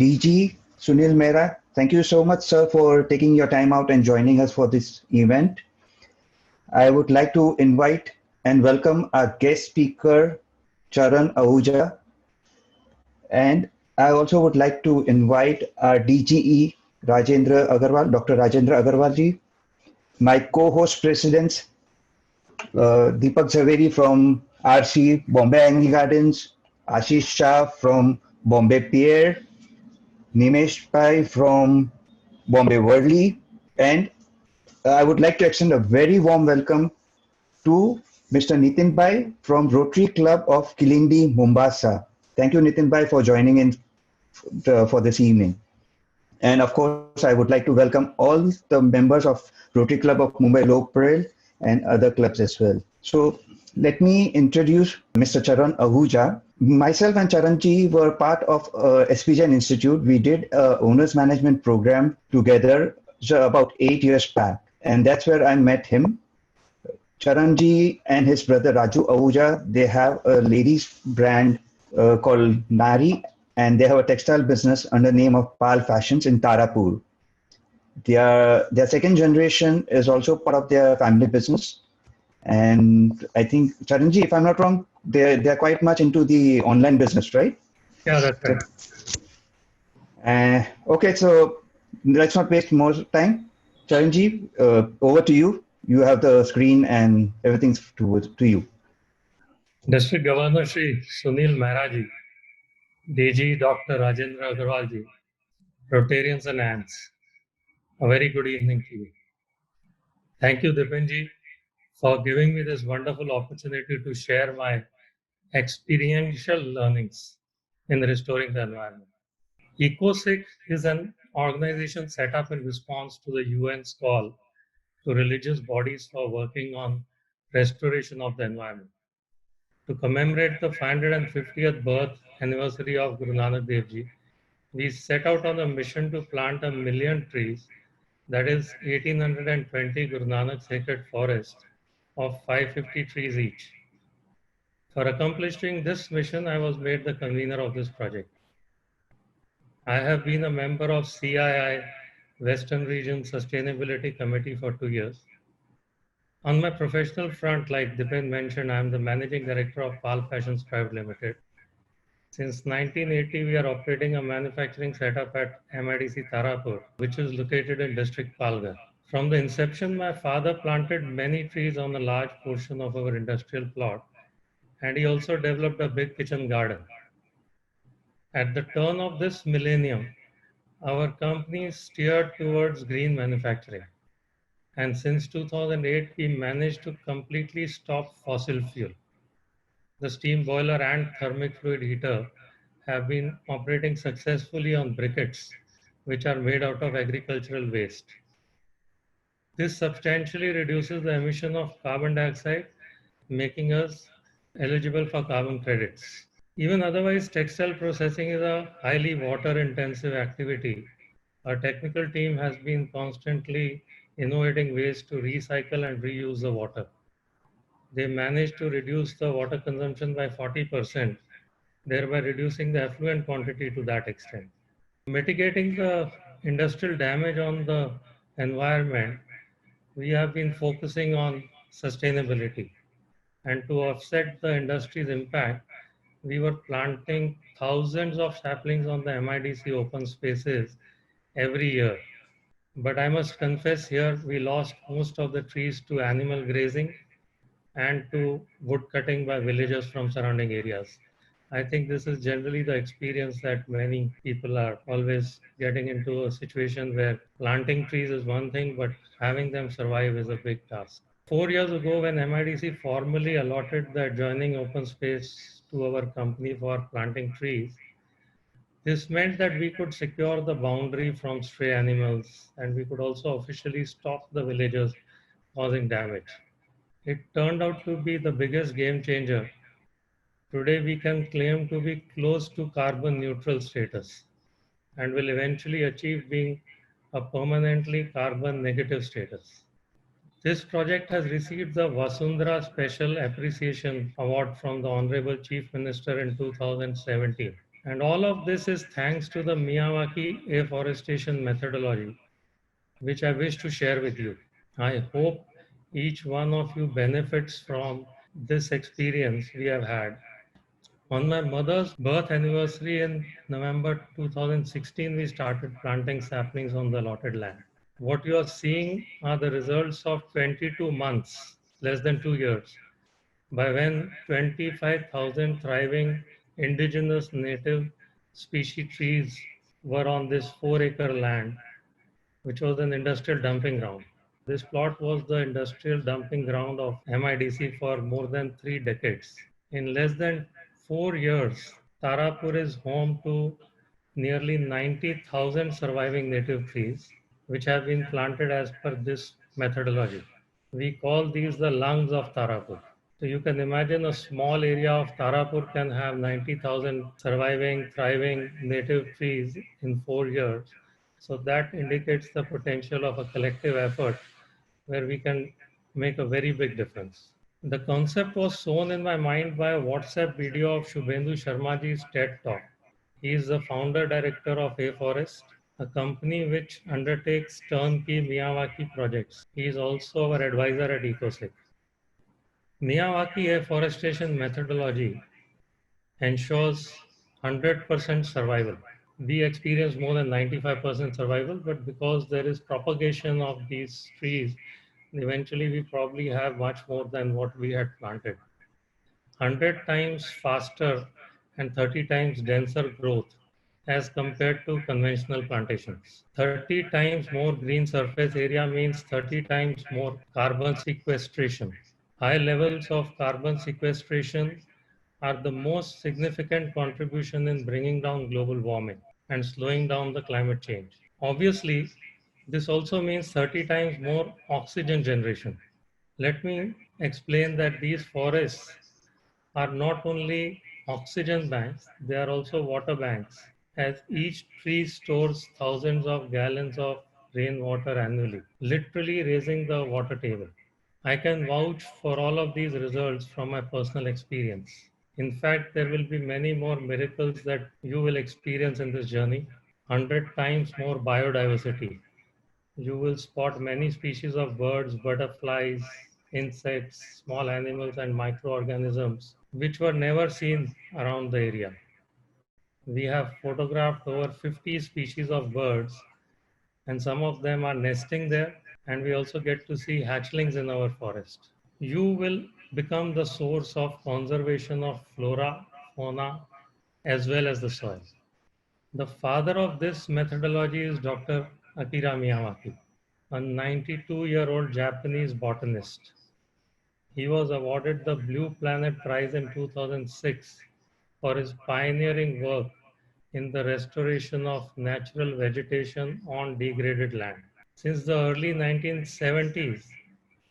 DG Sunil Mehra. Thank you so much, sir, for taking your time out and joining us for this event. I would like to invite and welcome our guest speaker, Charan Ahuja. And I also would like to invite our DGE, Rajendra Agarwal, Dr. Rajendra Agarwal ji, my co-host presidents, Deepak Zaveri from RC, Bombay Angel Gardens, Ashish Shah from Bombay Pier, Nimesh Pai from Bombay Worldly, and I would like to extend a very warm welcome to Mr. Nitin Bai from Rotary Club of Kilindi, Mombasa. Thank you, Nitin Bai, for joining in for this evening. And of course, I would like to welcome all the members of Rotary Club of Mumbai Lok Parel and other clubs as well. So let me introduce Mr. Charan Ahuja. Myself and Charanji were part of SPGen Institute. We did a owners management program together about 8 years back. And that's where I met him. Charanji and his brother Raju Ahuja, they have a ladies brand called Nari, and they have a textile business under the name of Pal Fashions in Tarapur. Their second generation is also part of their family business. And I think, Charanji, if I'm not wrong, they're quite much into the online business, right? Yeah, that's right. Okay, so let's not waste more time. Charanji, over to you. You have the screen and everything's to you. District Governor Shri Sunil Mehra ji, DG Dr. Rajendra Agarwal ji, Rotarians and ants, a very good evening to you. Thank you, Dipen ji, for giving me this wonderful opportunity to share my experiential learnings in restoring the environment. EcoSIC is an organization set up in response to the UN's call to religious bodies for working on restoration of the environment. To commemorate the 550th birth anniversary of Guru Nanak Dev Ji, we set out on a mission to plant 1,000,000 trees, that is 1820 Guru Nanak sacred forest of 550 trees each. For accomplishing this mission, I was made the convener of this project. I have been a member of CII Western Region Sustainability Committee for 2 years. On my professional front, like Dipen mentioned, I am the managing director of Pal Fashions Private Limited. Since 1980, we are operating a manufacturing setup at MIDC Tarapur, which is located in district Palghar. From the inception, my father planted many trees on a large portion of our industrial plot, and he also developed a big kitchen garden. At the turn of this millennium, our company steered towards green manufacturing. And since 2008, we managed to completely stop fossil fuel. The steam boiler and thermic fluid heater have been operating successfully on briquettes, which are made out of agricultural waste. This substantially reduces the emission of carbon dioxide, making us eligible for carbon credits. Even otherwise, textile processing is a highly water-intensive activity. Our technical team has been constantly innovating ways to recycle and reuse the water. They managed to reduce the water consumption by 40%, thereby reducing the effluent quantity to that extent. Mitigating the industrial damage on the environment, we have been focusing on sustainability. And to offset the industry's impact, we were planting thousands of saplings on the MIDC open spaces every year. But I must confess here, we lost most of the trees to animal grazing and to wood cutting by villagers from surrounding areas. I think this is generally the experience that many people are always getting into a situation where planting trees is one thing, but having them survive is a big task. 4 years ago, when MIDC formally allotted the adjoining open space to our company for planting trees, this meant that we could secure the boundary from stray animals and we could also officially stop the villagers causing damage. It turned out to be the biggest game changer. Today, we can claim to be close to carbon neutral status and will eventually achieve being a permanently carbon negative status. This project has received the Vasundhara Special Appreciation Award from the Honorable Chief Minister in 2017. And all of this is thanks to the Miyawaki afforestation methodology, which I wish to share with you. I hope each one of you benefits from this experience we have had. On my mother's birth anniversary in November 2016, we started planting saplings on the allotted land. What you are seeing are the results of 22 months, less than 2 years, by when 25,000 thriving indigenous native species trees were on this 4-acre land, which was an industrial dumping ground. This plot was the industrial dumping ground of MIDC for more than 3 decades. In less than 4 years, Tarapur is home to nearly 90,000 surviving native trees, which have been planted as per this methodology. We call these the lungs of Tarapur. So you can imagine a small area of Tarapur can have 90,000 surviving, thriving native trees in 4 years. So that indicates the potential of a collective effort where we can make a very big difference. The concept was sown in my mind by a WhatsApp video of Shubhendu Sharmaji's TED Talk. He is the founder director of A-Forest, a company which undertakes turnkey Miyawaki projects. He is also our advisor at EcoSec. Miyawaki afforestation methodology ensures 100% survival. We experience more than 95% survival, but because there is propagation of these trees, eventually we probably have much more than what we had planted. 100 times faster and 30 times denser growth as compared to conventional plantations. 30 times more green surface area means 30 times more carbon sequestration. High levels of carbon sequestration are the most significant contribution in bringing down global warming and slowing down the climate change. Obviously, this also means 30 times more oxygen generation. Let me explain that these forests are not only oxygen banks, they are also water banks, as each tree stores thousands of gallons of rainwater annually, literally raising the water table. I can vouch for all of these results from my personal experience. In fact, there will be many more miracles that you will experience in this journey. 100 times more biodiversity. You will spot many species of birds, butterflies, insects, small animals, and microorganisms which were never seen around the area. We have photographed over 50 species of birds, and some of them are nesting there, and we also get to see hatchlings in our forest. You will become the source of conservation of flora, fauna, as well as the soil. The father of this methodology is Dr. Akira Miyawaki, a 92-year-old Japanese botanist. He was awarded the Blue Planet Prize in 2006 for his pioneering work in the restoration of natural vegetation on degraded land. Since the early 1970s,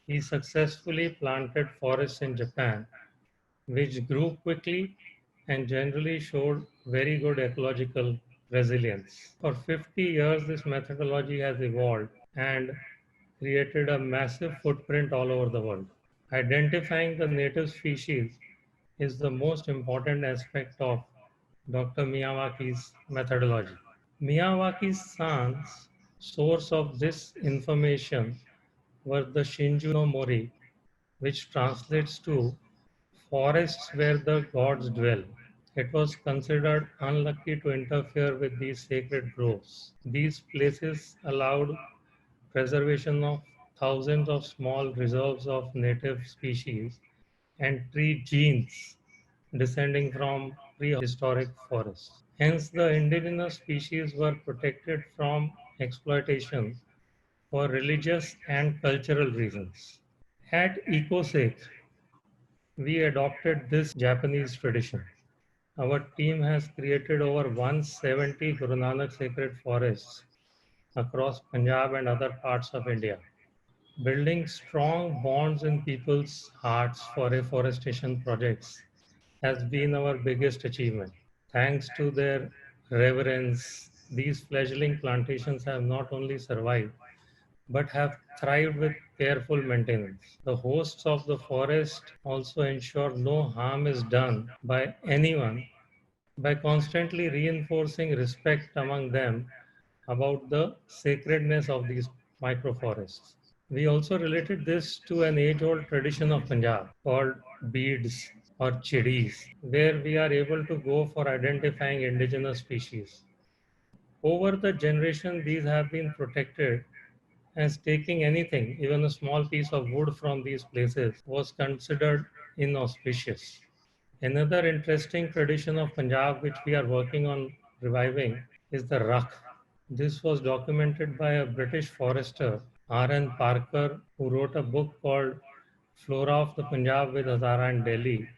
he successfully planted forests in Japan, which grew quickly and generally showed very good ecological resilience. For 50 years, this methodology has evolved and created a massive footprint all over the world. Identifying the native species is the most important aspect of Dr. Miyawaki's methodology. Miyawaki's sons, source of this information, were the Shinju no Mori, which translates to forests where the gods dwell. It was considered unlucky to interfere with these sacred groves. These places allowed preservation of thousands of small reserves of native species and tree genes descending from prehistoric forests. Hence, the indigenous species were protected from exploitation for religious and cultural reasons. At EcoSec, we adopted this Japanese tradition. Our team has created over 170 Guru Nanak sacred forests across Punjab and other parts of India. Building strong bonds in people's hearts for afforestation projects has been our biggest achievement. Thanks to their reverence, these fledgling plantations have not only survived but have thrived with careful maintenance. The hosts of the forest also ensure no harm is done by anyone by constantly reinforcing respect among them about the sacredness of these microforests. We also related this to an age old tradition of Punjab called beads or chidis, where we are able to go for identifying indigenous species. Over the generation, these have been protected as taking anything, even a small piece of wood from these places, was considered inauspicious. Another interesting tradition of Punjab, which we are working on reviving, is the Rakh. This was documented by a British forester, R.N. Parker, who wrote a book called Flora of the Punjab with Hazara and Delhi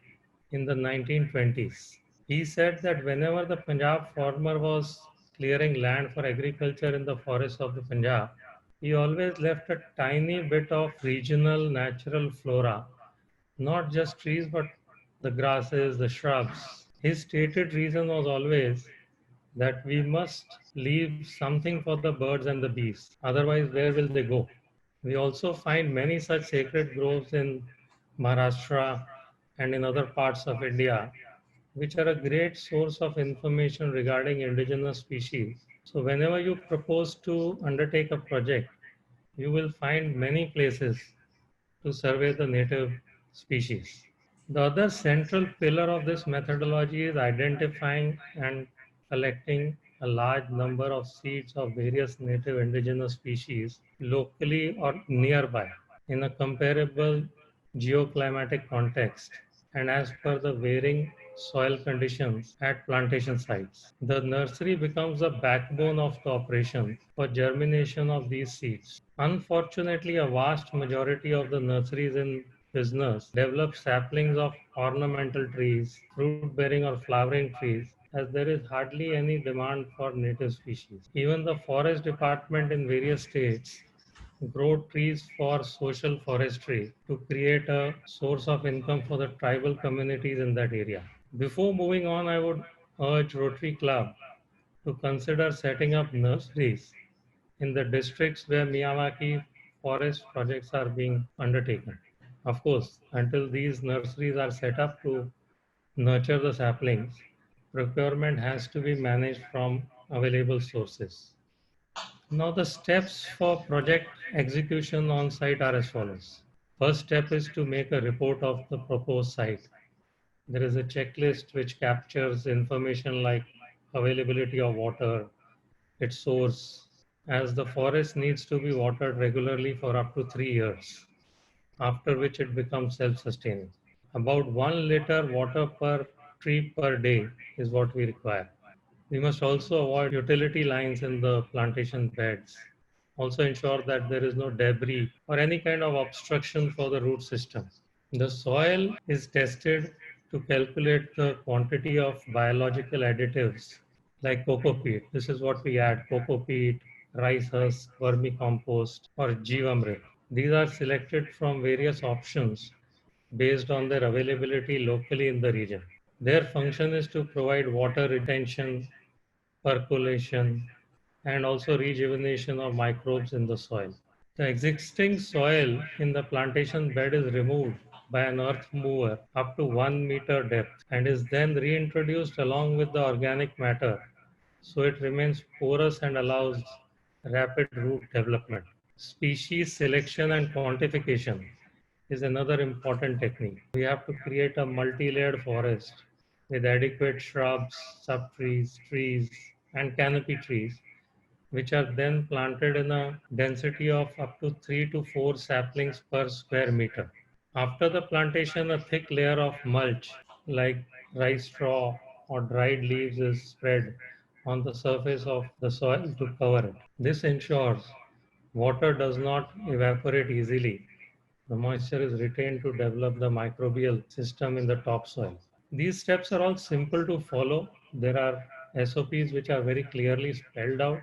in the 1920s. He said that whenever the Punjab farmer was clearing land for agriculture in the forests of the Punjab, he always left a tiny bit of regional natural flora, not just trees, but the grasses, the shrubs. His stated reason was always that we must leave something for the birds and the bees. Otherwise, where will they go? We also find many such sacred groves in Maharashtra and in other parts of India, which are a great source of information regarding indigenous species. So, whenever you propose to undertake a project, you will find many places to survey the native species. The other central pillar of this methodology is identifying and collecting a large number of seeds of various native indigenous species locally or nearby in a comparable geoclimatic context and as per the varying soil conditions at plantation sites. The nursery becomes the backbone of the operation for germination of these seeds. Unfortunately, a vast majority of the nurseries in business develop saplings of ornamental trees, fruit bearing or flowering trees, as there is hardly any demand for native species. Even the forest department in various states grow trees for social forestry to create a source of income for the tribal communities in that area. Before moving on, I would urge Rotary Club to consider setting up nurseries in the districts where Miyawaki forest projects are being undertaken. Of course, until these nurseries are set up to nurture the saplings, procurement has to be managed from available sources. Now, the steps for project execution on site are as follows. First step is to make a report of the proposed site. There is a checklist which captures information like availability of water, its source, as the forest needs to be watered regularly for up to 3 years, after which it becomes self sustaining. About 1 liter water per tree per day is what we require. We must also avoid utility lines in the plantation beds. Also ensure that there is no debris or any kind of obstruction for the root system. The soil is tested to calculate the quantity of biological additives like coco peat. This is what we add: coco peat, rice husk, vermicompost, or Jivamrit. These are selected from various options based on their availability locally in the region. Their function is to provide water retention, percolation, and also rejuvenation of microbes in the soil. The existing soil in the plantation bed is removed by an earth mover up to 1 meter depth and is then reintroduced along with the organic matter so it remains porous and allows rapid root development. Species selection and quantification is another important technique. We have to create a multi-layered forest with adequate shrubs, subtrees, trees, and canopy trees, which are then planted in a density of up to 3 to 4 saplings per square meter. After the plantation, a thick layer of mulch like rice straw or dried leaves is spread on the surface of the soil to cover it. This ensures water does not evaporate easily. The moisture is retained to develop the microbial system in the topsoil. These steps are all simple to follow. There are SOPs which are very clearly spelled out.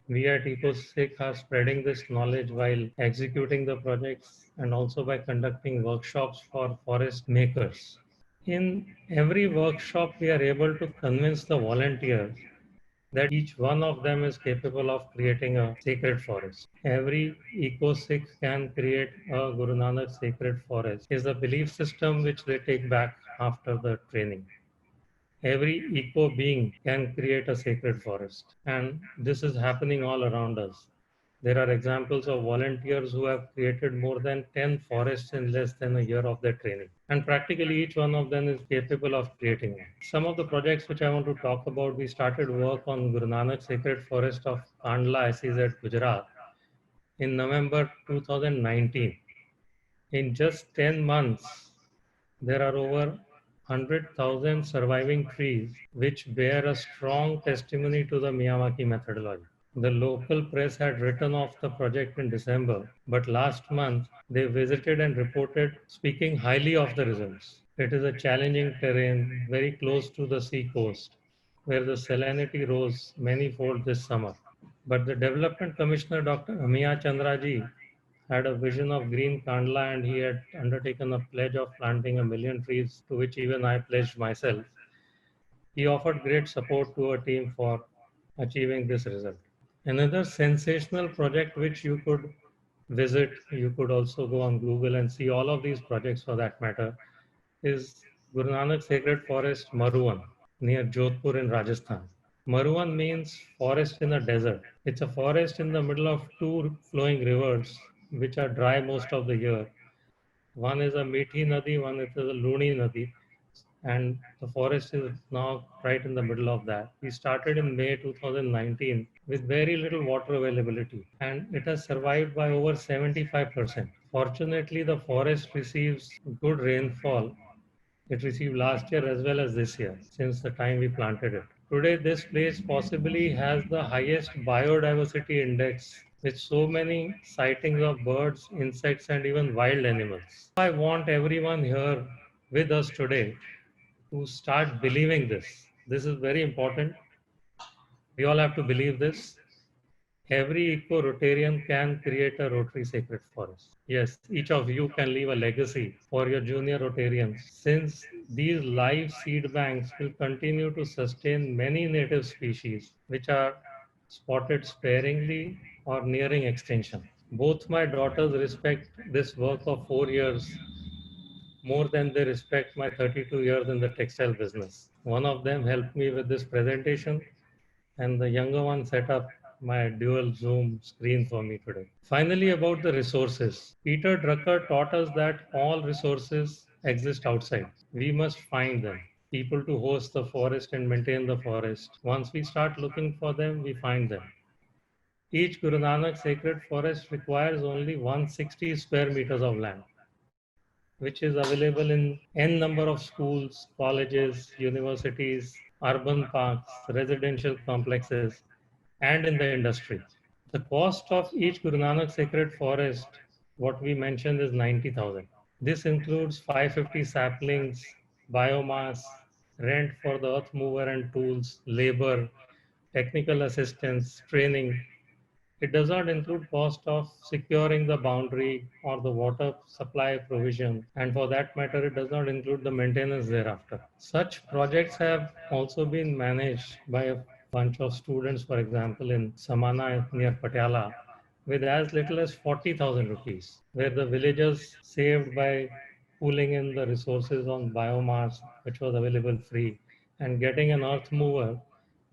We at EcoSig are spreading this knowledge while executing the projects and also by conducting workshops for forest makers. In every workshop, we are able to convince the volunteers that each one of them is capable of creating a sacred forest. Every eco-Sikh can create a Guru Nanak sacred forest is a belief system which they take back after the training. Every eco being can create a sacred forest, and this is happening all around us. There are examples of volunteers who have created more than 10 forests in less than a year of their training. And practically each one of them is capable of creating one. Some of the projects which I want to talk about, we started work on Guru Nanak Sacred Forest of Kandla, SEZ, Gujarat in November 2019. In just 10 months, there are over 100,000 surviving trees which bear a strong testimony to the Miyawaki methodology. The local press had written off the project in December, but last month they visited and reported speaking highly of the results. It is a challenging terrain very close to the sea coast, where the salinity rose many-fold this summer. But the Development Commissioner, Dr. Amiya Chandraji, had a vision of green Kandla, and he had undertaken a pledge of planting 1 million trees, to which even I pledged myself. He offered great support to a team for achieving this result. Another sensational project which you could visit, you could also go on Google and see all of these projects for that matter, is Guru Nanak Sacred Forest Maruan near Jodhpur in Rajasthan. Maruan means forest in a desert. It's a forest in the middle of two flowing rivers which are dry most of the year. One is a Methi Nadi, one is a Luni Nadi, and the forest is now right in the middle of that. We started in May 2019 with very little water availability, and it has survived by over 75%. Fortunately, the forest receives good rainfall. It received last year as well as this year since the time we planted it. Today, this place possibly has the highest biodiversity index with so many sightings of birds, insects, and even wild animals. I want everyone here with us today to start believing this. This is very important. We all have to believe this. Every eco-Rotarian can create a Rotary Sacred Forest. Yes, each of you can leave a legacy for your junior Rotarians, since these live seed banks will continue to sustain many native species which are spotted sparingly or nearing extinction. Both my daughters respect this work of 4 years more than they respect my 32 years in the textile business. One of them helped me with this presentation, and the younger one set up my dual Zoom screen for me today. Finally, about the resources. Peter Drucker taught us that all resources exist outside. We must find them. People to host the forest and maintain the forest. Once we start looking for them, we find them. Each Guru Nanak sacred forest requires only 160 square meters of land, which is available in n number of schools, colleges, universities, urban parks, residential complexes, and in the industry. The cost of each Guru Nanak Sacred Forest, what we mentioned, is 90,000. This includes 550 saplings, biomass, rent for the earth mover and tools, labor, technical assistance, training. It does not include cost of securing the boundary or the water supply provision, and for that matter, it does not include the maintenance thereafter. Such projects have also been managed by a bunch of students, for example, in Samana near Patiala, with as little as 40,000 rupees, where the villagers saved by pooling in the resources on biomass, which was available free, and getting an earth mover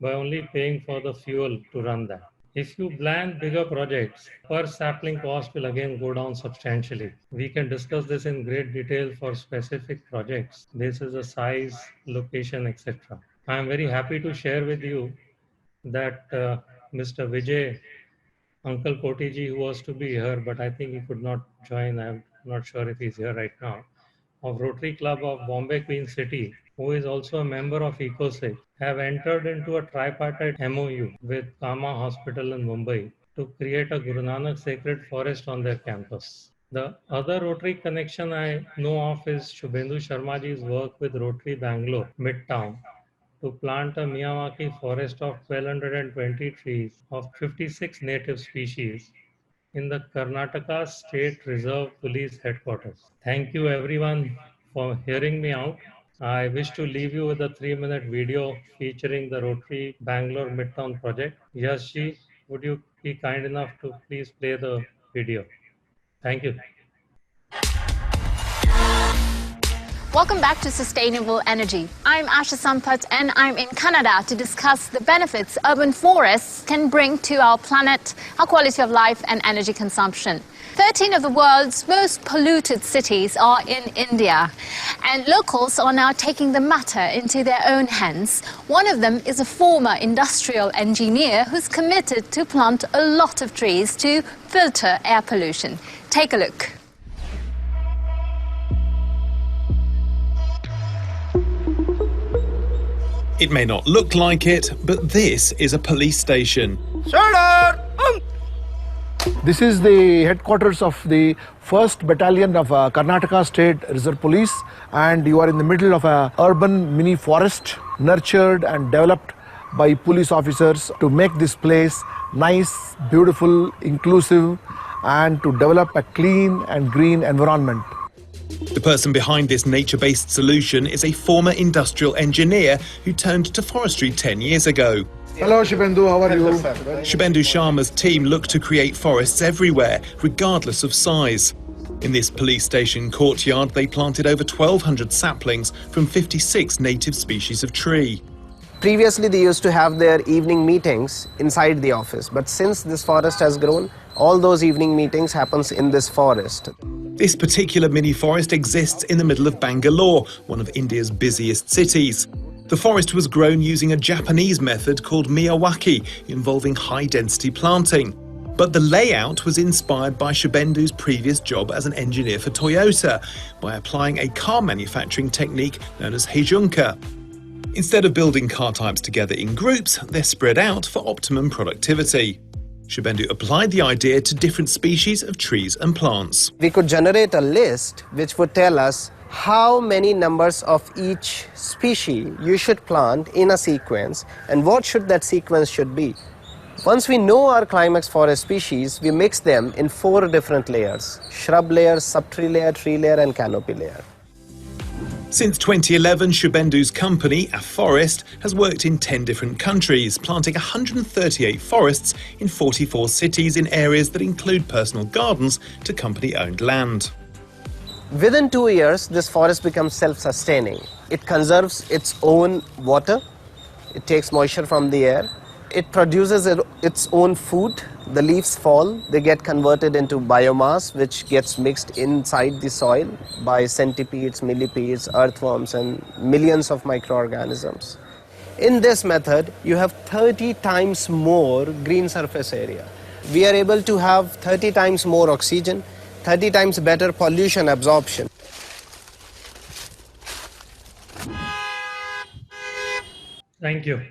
by only paying for the fuel to run that. If you plan bigger projects, per sapling cost will again go down substantially. We can discuss this in great detail for specific projects. This is a size, location, etc. I am very happy to share with you that Mr. Vijay, Uncle Kotiji, who was to be here, but I think he could not join. I'm not sure if he's here right now, of Rotary Club of Bombay Queen City, who is also a member of EcoSig, have entered into a tripartite MOU with Kama Hospital in Mumbai to create a Guru Nanak Sacred Forest on their campus. The other Rotary connection I know of is Shubhendu Sharmaji's work with Rotary Bangalore, Midtown, to plant a Miyawaki forest of 1220 trees of 56 native species in the Karnataka State Reserve Police Headquarters. Thank you everyone for hearing me out. I wish to leave you with a 3-minute video featuring the Rotary Bangalore Midtown project. Yashji, would you be kind enough to please play the video? Thank you. Welcome back to Sustainable Energy. I'm Asha Sampath and I'm in Canada to discuss the benefits urban forests can bring to our planet, our quality of life and energy consumption. 13 of the world's most polluted cities are in India, and locals are now taking the matter into their own hands. One of them is a former industrial engineer who's committed to plant a lot of trees to filter air pollution. Take a look. It may not look like it, but this is a police station. This is the headquarters of the 1st Battalion of Karnataka State Reserve Police, and you are in the middle of a urban mini forest nurtured and developed by police officers to make this place nice, beautiful, inclusive, and to develop a clean and green environment. The person behind this nature-based solution is a former industrial engineer who turned to forestry 10 years ago. Hello Shibendu, how are you? Shibendu Sharma's team look to create forests everywhere, regardless of size. In this police station courtyard, they planted over 1,200 saplings from 56 native species of tree. Previously, they used to have their evening meetings inside the office, but since this forest has grown, all those evening meetings happens in this forest. This particular mini forest exists in the middle of Bangalore, one of India's busiest cities. The forest was grown using a Japanese method called Miyawaki, involving high-density planting. But the layout was inspired by Shibendu's previous job as an engineer for Toyota, by applying a car manufacturing technique known as Heijunka. Instead of building car types together in groups, they're spread out for optimum productivity. Shibendu applied the idea to different species of trees and plants. We could generate a list which would tell us how many numbers of each species you should plant in a sequence and what should that sequence should be. Once we know our climax forest species, we mix them in 4 different layers: shrub layer, subtree layer, tree layer and canopy layer. Since 2011, Shibendu's company, Afforest, has worked in 10 different countries, planting 138 forests in 44 cities in areas that include personal gardens to company-owned land. Within 2 years, this forest becomes self-sustaining. It conserves its own water, it takes moisture from the air, it produces its own food. The leaves fall, they get converted into biomass which gets mixed inside the soil by centipedes, millipedes, earthworms and millions of microorganisms. In this method, you have 30 times more green surface area. We are able to have 30 times more oxygen, 30 times better pollution absorption. Thank you.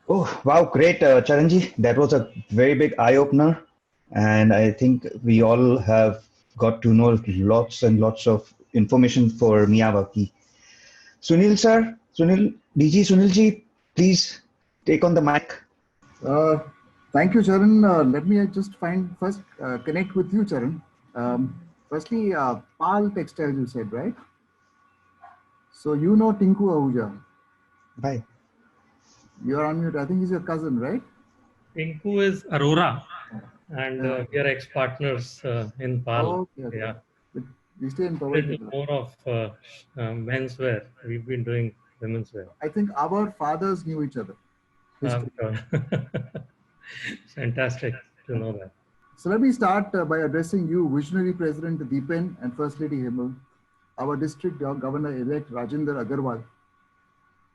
Oh, wow, great, Charanji. That was a very big eye-opener. And I think we all have got to know lots and lots of information for Miyawaki. Sunil sir, DG Sunilji, please take on the mic. Thank you, Charan. Let me just connect with you, Charan. Firstly, Pal Textiles, you said, right? So you know Tinku Ahuja. Bye. You're on mute. I think he's your cousin, right? Tinku is Aurora, and we are ex-partners in PAL. Okay. Yeah. We stay in A little more of menswear. We've been doing women's wear. I think our fathers knew each other. Fantastic to know that. So let me start by addressing you, Visionary President Deepen and First Lady Hemal, our District Governor-elect Rajendra Agarwal,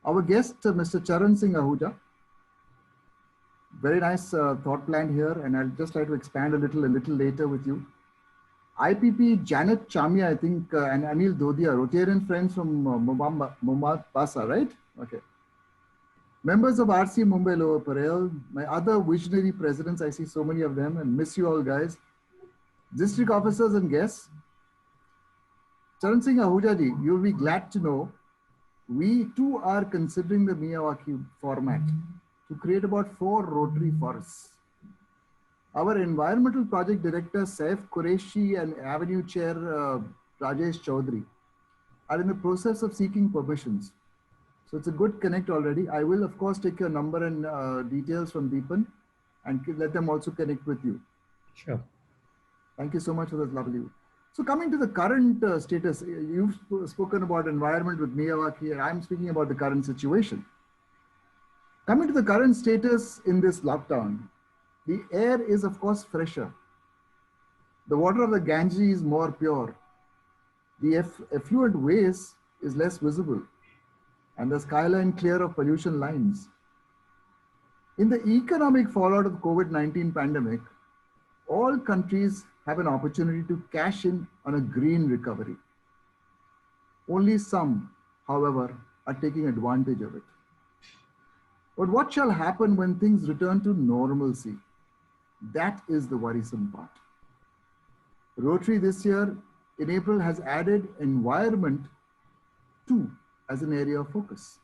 our guest, Mr. Charan Singh Ahuja. Very nice thought plan here, and I'll just try to expand a little later with you. IPP Janet Chamia, I think, and Anil Dodia, Rotarian friends from Mombasa, right? Okay. Members of RC Mumbai Lower Parel, my other visionary presidents, I see so many of them and miss you all guys. District officers and guests. Charan Singh Ahuja ji, you'll be glad to know we too are considering the Miyawaki format to create about 4 rotary forests. Our environmental project director Saif Qureshi and Avenue Chair Rajesh Chaudhary are in the process of seeking permissions. So it's a good connect already. I will of course take your number and details from Deepan and let them also connect with you. Sure. Thank you so much for this lovely. So coming to the current status, you've spoken about environment with Miyawaki, and I'm speaking about the current situation. Coming to the current status in this lockdown, the air is of course fresher. The water of the Ganges is more pure. The effluent waste is less visible, and the skyline clear of pollution lines. In the economic fallout of the COVID-19 pandemic, all countries have an opportunity to cash in on a green recovery. Only some, however, are taking advantage of it. But what shall happen when things return to normalcy? That is the worrisome part. Rotary this year in April has added environment too as an area of focus.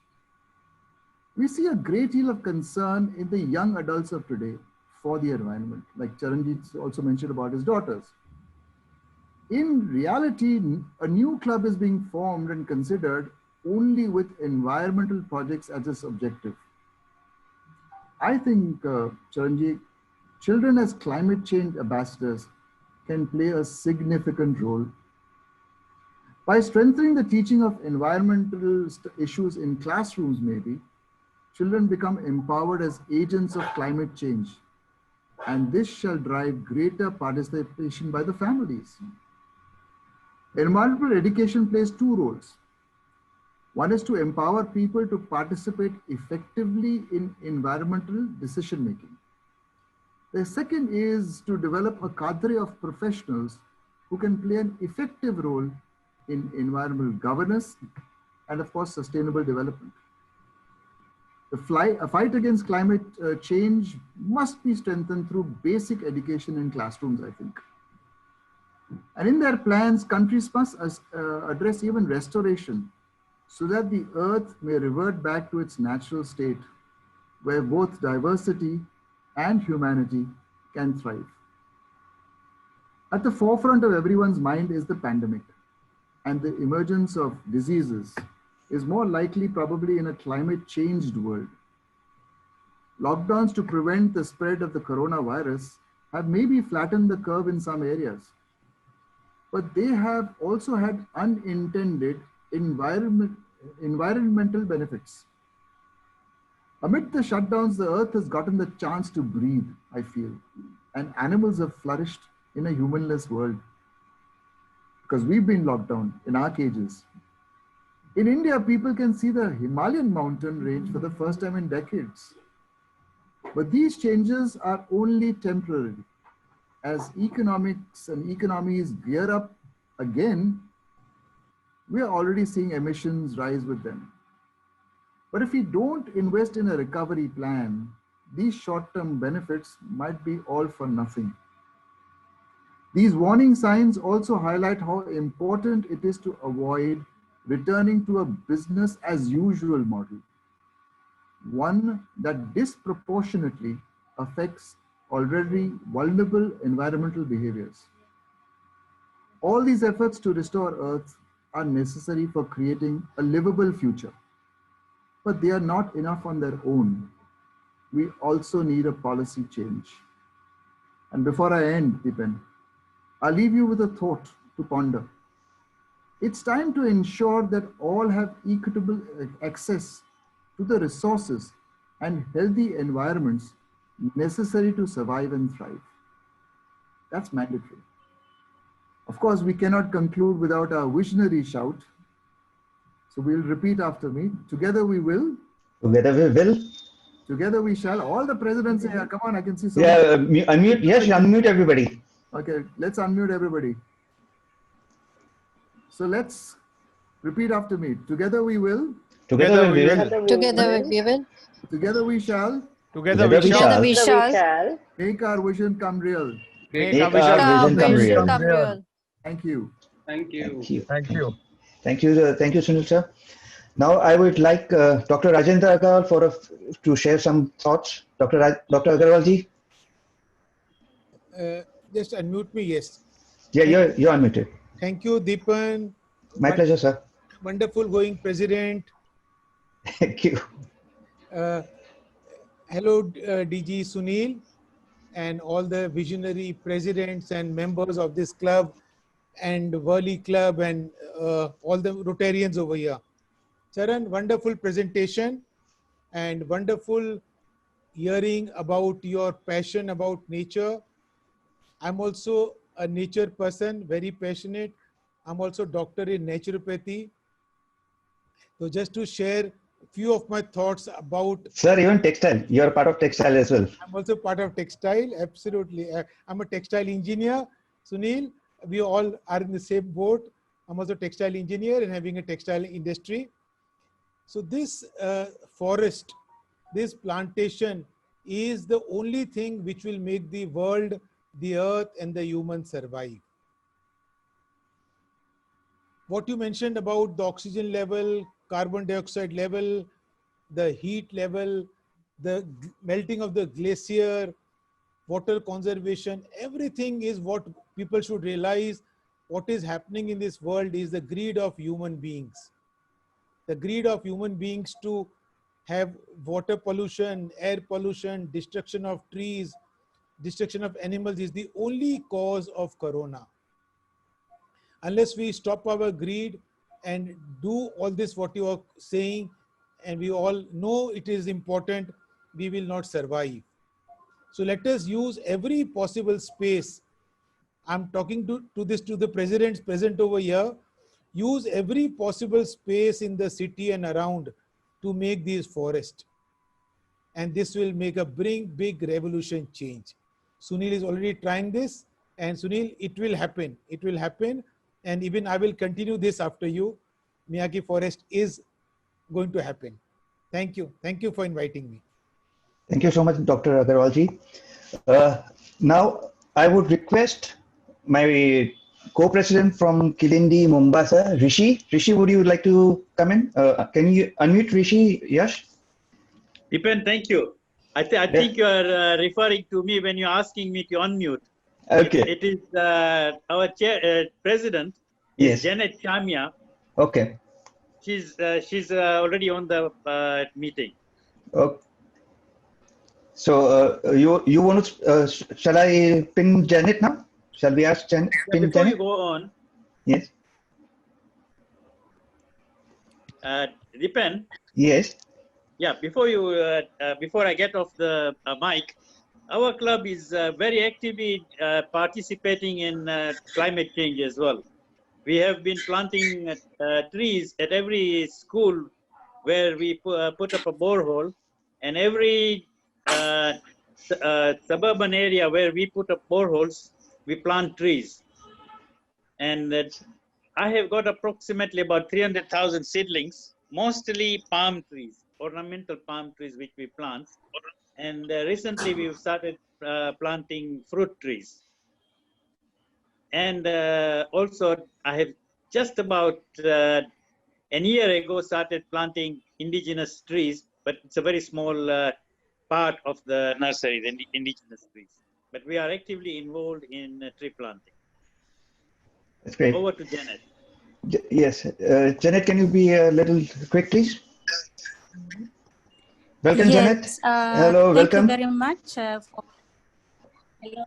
We see a great deal of concern in the young adults of today for the environment, like Charanjit also mentioned about his daughters. In reality, a new club is being formed and considered only with environmental projects as its objective. I think, Charanjit, children as climate change ambassadors can play a significant role. By strengthening the teaching of environmental issues in classrooms, maybe, children become empowered as agents of climate change, and this shall drive greater participation by the families. Environmental education plays two roles. One is to empower people to participate effectively in environmental decision making. The second is to develop a cadre of professionals who can play an effective role in environmental governance and, of course, sustainable development. A fight against climate change must be strengthened through basic education in classrooms, I think. And in their plans, countries must address even restoration so that the earth may revert back to its natural state, where both diversity and humanity can thrive. At the forefront of everyone's mind is the pandemic, and the emergence of diseases is more likely probably in a climate changed world. Lockdowns to prevent the spread of the coronavirus have maybe flattened the curve in some areas, but they have also had unintended environmental benefits. Amid the shutdowns, the earth has gotten the chance to breathe, I feel, and animals have flourished in a humanless world because we've been locked down in our cages. In India, people can see the Himalayan mountain range for the first time in decades. But these changes are only temporary. As economics and economies gear up again, we are already seeing emissions rise with them. But if we don't invest in a recovery plan, these short-term benefits might be all for nothing. These warning signs also highlight how important it is to avoid returning to a business as usual model, one that disproportionately affects already vulnerable environmental behaviors. All these efforts to restore Earth are necessary for creating a livable future, but they are not enough on their own. We also need a policy change. And before I end, Deepen, I'll leave you with a thought to ponder. It's time to ensure that all have equitable access to the resources and healthy environments necessary to survive and thrive. That's mandatory. Of course, we cannot conclude without a visionary shout. So we'll repeat after me. Together we will. Together we will. Together we shall. All the presidents here, come on, I can see some. Yeah, unmute. Yes, unmute everybody. Okay, let's unmute everybody. So let's repeat after me. Together we will. Together we will. Together we will. Together we shall. Together we shall. Make our vision come real. Make our vision come real. Thank you. Thank you. Thank you. Thank you, Sunil sir. Now I would like Dr. Rajendra Agarwal to share some thoughts. Dr. Agarwal ji. Just unmute me, yes. Yeah, you're unmuted. Thank you, Deepan. My pleasure, sir. Wonderful going president. Thank you. Hello, DG Sunil and all the visionary presidents and members of this club and Worli Club and all the Rotarians over here. Charan, wonderful presentation and wonderful hearing about your passion about nature. I'm also a nature person, very passionate. I'm also doctor in naturopathy. So just to share a few of my thoughts about. Sir, even textile. You're part of textile as well. I'm also part of textile, absolutely. I'm a textile engineer, Sunil. We all are in the same boat. I'm also a textile engineer and having a textile industry. So this forest, this plantation is the only thing which will make the world, the earth and the human survive. What you mentioned about the oxygen level, carbon dioxide level, the heat level, the melting of the glacier, water conservation, everything is what people should realize. What is happening in this world is the greed of human beings. The greed of human beings to have water pollution, air pollution, destruction of trees, destruction of animals is the only cause of corona. Unless we stop our greed and do all this what you are saying, and we all know it is important, we will not survive. So let us use every possible space. I'm talking to the presidents present over here. Use every possible space in the city and around to make these forests. And this will make a big revolution change. Sunil is already trying this, and Sunil, it will happen. It will happen. And even I will continue this after you. Miyagi Forest is going to happen. Thank you. Thank you for inviting me. Thank you so much, Dr. Agarwalji. Now, I would request my co-president from Kilindi, Mombasa, Rishi. Rishi, would you like to come in? Can you unmute Rishi, Yash? Dipen, thank you. I think you are referring to me when you're asking me to unmute. Okay. It is our president, is Janet Chamia. Okay. She's already on the meeting. Okay. So you want to? Shall I pin Janet now? Shall we ask Janet? Before Janet? You go on. Yes. Dipen. Yes. Yeah. Before I get off the mic, our club is very actively participating in climate change as well. We have been planting trees at every school where we put up a borehole, and every suburban area where we put up boreholes, we plant trees. And I have got approximately about 300,000 seedlings, mostly palm trees, ornamental palm trees, which we plant. And recently we've started planting fruit trees. And also I have just about a year ago started planting indigenous trees, but it's a very small part of the nursery, the indigenous trees. But we are actively involved in tree planting. That's great. Over to Janet. Yes. Janet, can you be a little quick, please? Welcome, yes, Janet. Hello, welcome. Thank you very much. Hello.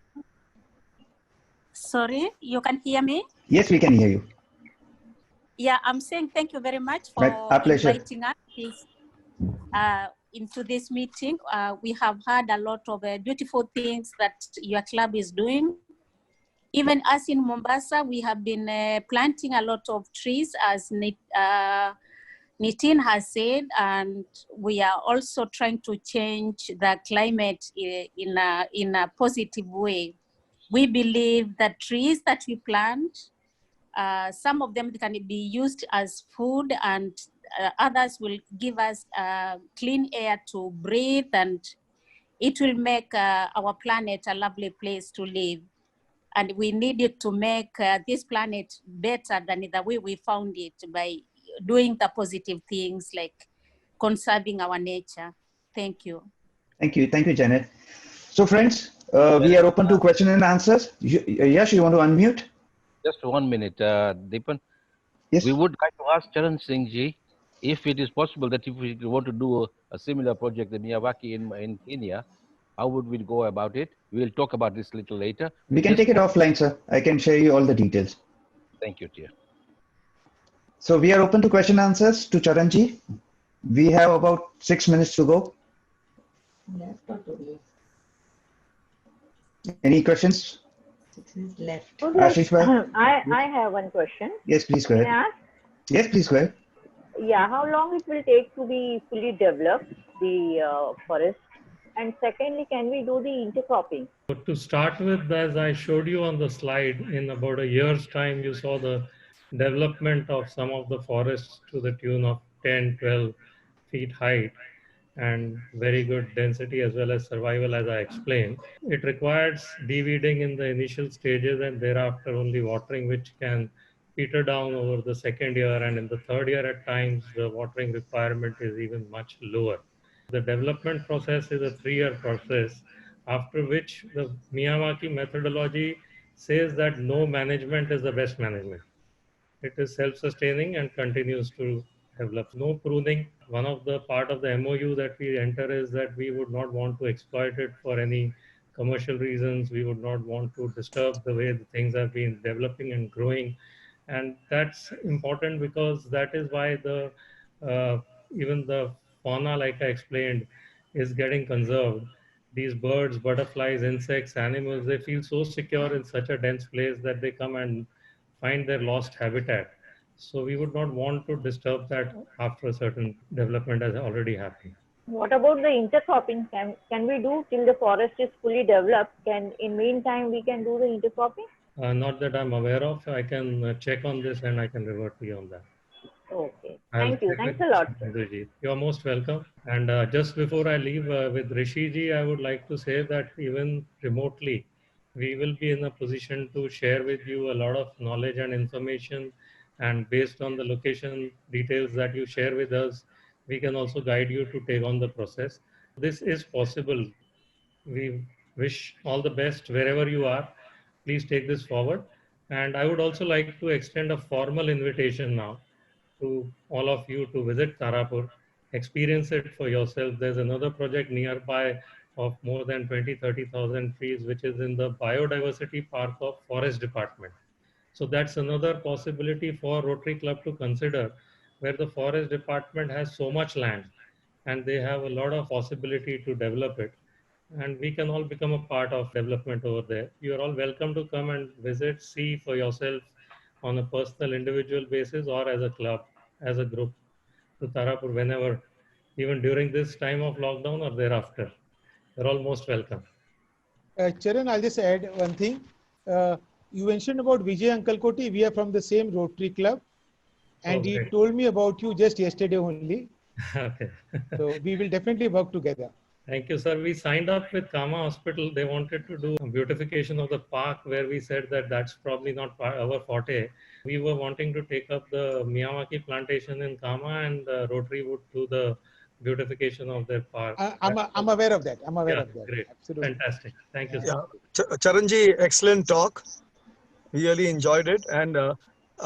Sorry, you can hear me? Yes, we can hear you. Yeah, I'm saying thank you very much for inviting us into this meeting. We have heard a lot of beautiful things that your club is doing. Even us in Mombasa, we have been planting a lot of trees, as Nitin has said, and we are also trying to change the climate in a positive way. We believe that trees that we plant, some of them can be used as food, and others will give us clean air to breathe, and it will make our planet a lovely place to live. And we needed to make this planet better than the way we found it by doing the positive things like conserving our nature. Thank you. Thank you. Thank you, Janet. So friends, we are open to question and answers. Yash, you want to unmute? Just 1 minute, Dipen. Yes. We would like to ask Charan Singh ji if it is possible that if we want to do a similar project in Miyawaki in Kenya, how would we go about it? We'll talk about this a little later. We can take it offline, sir. I can share you all the details. Thank you, dear. So we are open to question answers to Charanji. We have about 6 minutes to go. Any questions? Left. Ashish bhai? I have one question. Yes, please go Can ahead. I ask? Yes, please go ahead. Yeah, how long it will take to be fully developed, the forest? And secondly, can we do the intercropping? But to start with, as I showed you on the slide, in about a year's time, you saw the development of some of the forests to the tune of 10, 12 feet height and very good density as well as survival, as I explained. It requires de-weeding in the initial stages and thereafter only watering, which can peter down over the second year, and in the third year at times the watering requirement is even much lower. The development process is a 3-year process, after which the Miyawaki methodology says that no management is the best management. It is self-sustaining and continues to develop. No pruning. One of the part of the MOU that we enter is that we would not want to exploit it for any commercial reasons. We would not want to disturb the way the things have been developing and growing. And that's important because that is why the even the fauna, like I explained, is getting conserved. These birds, butterflies, insects, animals, they feel so secure in such a dense place that they come and find their lost habitat. So we would not want to disturb that after a certain development has already happened. What about the intercropping? Can we do till the forest is fully developed? Can in meantime we can do the intercropping? Not that I'm aware of. I can check on this and I can revert to you on that. Okay. Thank you. Thanks a lot. You're most welcome. And just before I leave with Rishiji, I would like to say that even remotely, we will be in a position to share with you a lot of knowledge and information. And based on the location details that you share with us, we can also guide you to take on the process. This is possible. We wish all the best wherever you are. Please take this forward. And I would also like to extend a formal invitation now to all of you to visit Tarapur, experience it for yourself. There's another project nearby of more than 20-30,000 trees, which is in the biodiversity park of Forest Department. So that's another possibility for Rotary Club to consider, where the Forest Department has so much land and they have a lot of possibility to develop it. And we can all become a part of development over there. You are all welcome to come and visit, see for yourself on a personal, individual basis, or as a club, as a group, to Tarapur whenever, even during this time of lockdown or thereafter. You're all most welcome. Charan, I'll just add one thing. You mentioned about Vijay Ankalkoti. We are from the same Rotary Club, and he told me about you just yesterday only. Okay. So we will definitely work together. Thank you, sir. We signed up with Kama Hospital. They wanted to do a beautification of the park, where we said that that's probably not our forte. We were wanting to take up the Miyawaki plantation in Kama, and Rotary would do the beautification of their park. I'm aware of that. I'm aware of that. Great. Absolutely. Fantastic. Thank you, Yeah. sir. Charanji, excellent talk. Really enjoyed it. And I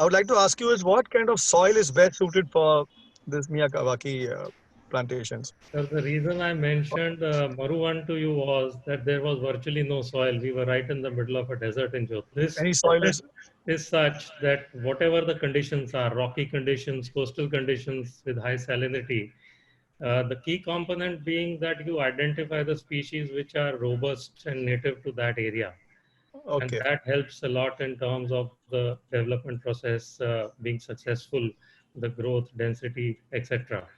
would like to ask you is what kind of soil is best suited for this Miyawaki plantations? Sir, the reason I mentioned Maruvan to you was that there was virtually no soil. We were right in the middle of a desert in Jodhpur. This Any soil is such that whatever the conditions are, rocky conditions, coastal conditions with high salinity, the key component being that you identify the species which are robust and native to that area. Okay. And that helps a lot in terms of the development process being successful, the growth, density, etc.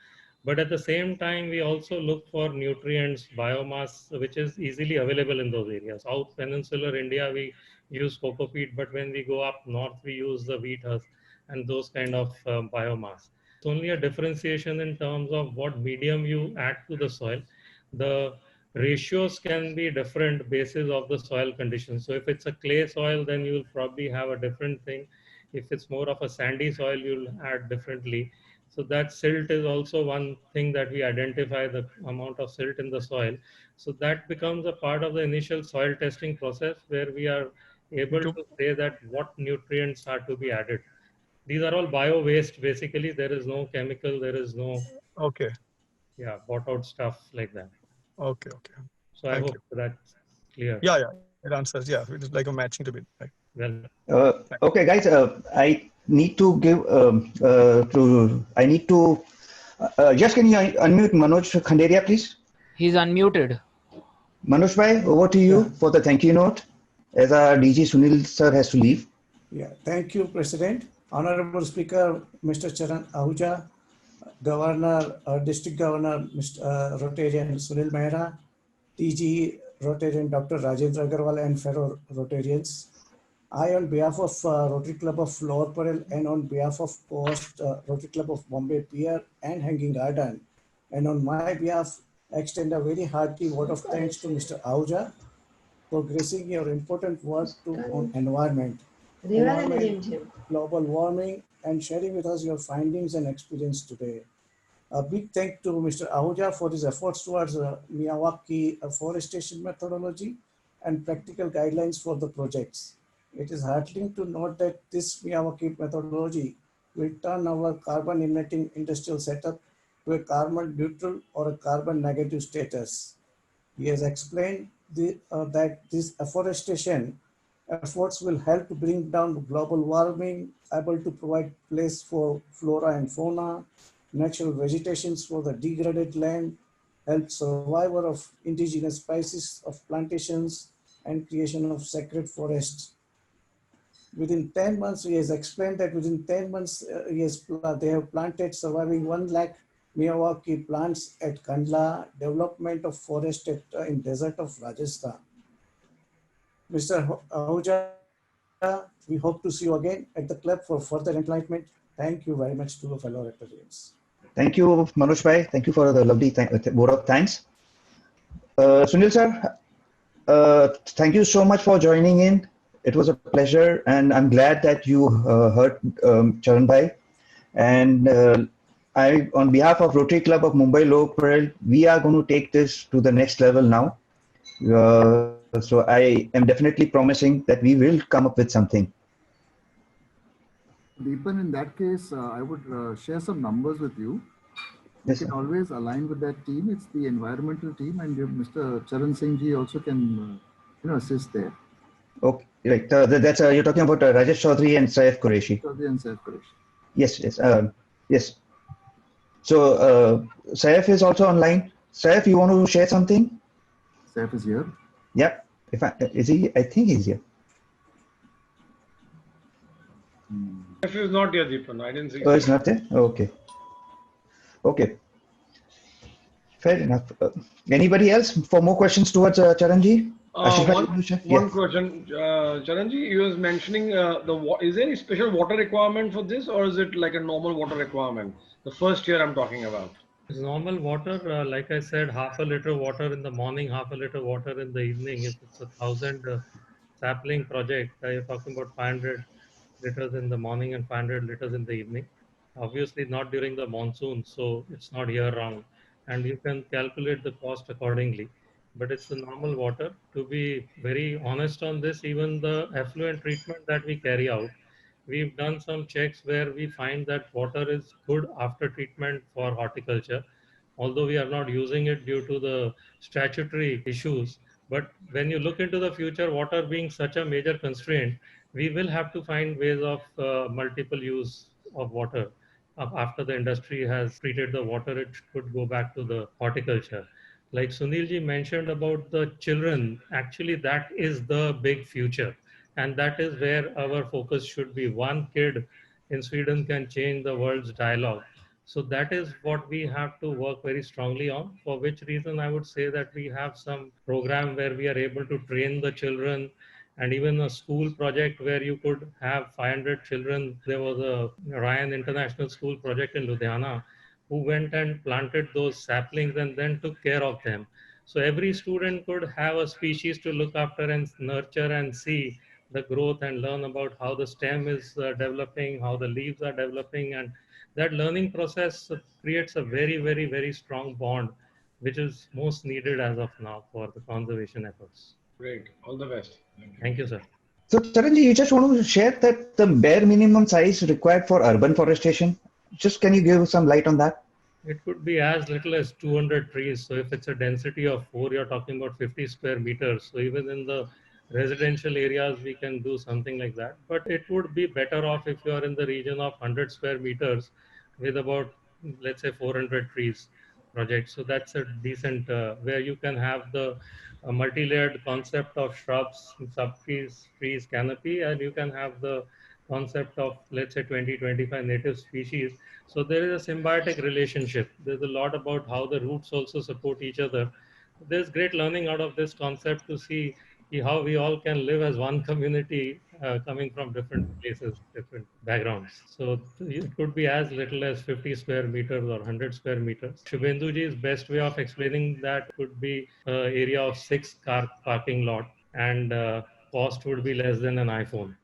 But at the same time, we also look for nutrients, biomass, which is easily available in those areas. South Peninsular India, we use cocoa peat, but when we go up north, we use the wheat husk and those kind of biomass. It's only a differentiation in terms of what medium you add to the soil. The ratios can be different basis of the soil conditions. So if it's a clay soil, then you'll probably have a different thing. If it's more of a sandy soil, you'll add differently. So that silt is also one thing that we identify, the amount of silt in the soil. So that becomes a part of the initial soil testing process, where we are able to say that what nutrients are to be added. These are all bio waste. Basically, there is no chemical, there is no bought out stuff like that. Okay. So I hope that's clear. Yeah. It answers. Yeah, it is like a matching to be. Right. well. Okay, guys, I need to give just can you unmute Manoj Khanderia, please? He's unmuted. Manoj bhai, over to you for the thank you note, as our DG Sunil sir has to leave. Yeah, thank you, President. Honorable Speaker, Mr. Charan Ahuja, Governor, District Governor, Mr. Rotarian Sunil Mehra, DG Rotarian Dr. Rajendra Agarwal, and fellow Rotarians. I, on behalf of Rotary Club of Lower Parel and on behalf of Post Rotary Club of Bombay Pier and Hanging Garden, and on my behalf, extend a very hearty word of thanks to Mr. Ahuja for gracing your important work on environment, global warming, and sharing with us your findings and experience today. A big thank to Mr. Ahuja for his efforts towards Miyawaki forestation methodology and practical guidelines for the projects. It is heartening to note that this Miyawaki methodology will turn our carbon emitting industrial setup to a carbon neutral or a carbon negative status. He has explained that this afforestation efforts will help to bring down global warming, able to provide place for flora and fauna, natural vegetations for the degraded land, help survival of indigenous species of plantations, and creation of sacred forests. Within 10 months, he has explained that within 10 months, they have planted surviving 1 lakh Miyawaki plants at Kandla, development of forest in desert of Rajasthan. Mr. Ahuja, we hope to see you again at the club for further enlightenment. Thank you very much to the fellow Rotarians. Thank you, Manoj bhai. Thank you for the lovely vote of thanks. Sunil sir, thank you so much for joining in. It was a pleasure, and I'm glad that you heard Charan bhai. And I, on behalf of Rotary Club of Mumbai Lower Parel, we are going to take this to the next level now. So I am definitely promising that we will come up with something. Deepan, in that case, I would share some numbers with you. Yes, you can always align with that team. It's the environmental team, and Mr. Charan Singh ji also can, assist there. Okay, right. That's you're talking about Rajesh Chaudhary and Saif Qureshi. Chaudhary and Saif Qureshi. Yes, yes, yes. So Saif is also online. Saif, you want to share something? Saif is here. Yep. Is he? I think he's here. Saif is not here, Deepan. I didn't see. Oh, it's not there. Okay. Okay. Fair enough. Anybody else for more questions towards Charanji? One question, Charanji, you was mentioning is there any special water requirement for this, or is it like a normal water requirement? The first year I'm talking about. It's normal water, like I said, half a liter water in the morning, half a liter water in the evening. If it's 1,000 sapling project, you're talking about 500 liters in the morning and 500 liters in the evening. Obviously not during the monsoon, so it's not year round, and you can calculate the cost accordingly. But it's the normal water. To be very honest on this, even the effluent treatment that we carry out, we've done some checks where we find that water is good after treatment for horticulture, although we are not using it due to the statutory issues. But when you look into the future, water being such a major constraint, we will have to find ways of multiple use of water. After the industry has treated the water, it could go back to the horticulture. Like Sunilji mentioned about the children, actually that is the big future. And that is where our focus should be. One kid in Sweden can change the world's dialogue. So that is what we have to work very strongly on, for which reason I would say that we have some program where we are able to train the children, and even a school project where you could have 500 children. There was a Ryan International School project in Ludhiana who went and planted those saplings and then took care of them. So every student could have a species to look after and nurture and see the growth and learn about how the stem is developing, how the leaves are developing, and that learning process creates a very, very, very strong bond, which is most needed as of now for the conservation efforts. Great. All the best. Thank you, sir. So, Charanji, you just want to share that the bare minimum size required for urban forestation? Just can you give some light on that? It could be as little as 200 trees. So if it's a density of 4, you're talking about 50 square meters. So even in the residential areas, we can do something like that. But it would be better off if you are in the region of 100 square meters with about, let's say, 400 trees project. So that's a decent, where you can have the multi-layered concept of shrubs, subtrees, trees, canopy, and you can have the concept of, let's say, 20-25 native species. So there is a symbiotic relationship. There's a lot about how the roots also support each other. There's great learning out of this concept to see how we all can live as one community, coming from different places, different backgrounds. So it could be as little as 50 square meters or 100 square meters. Shubhenduji's best way of explaining that could be area of 6 car parking lot, and cost would be less than an iPhone.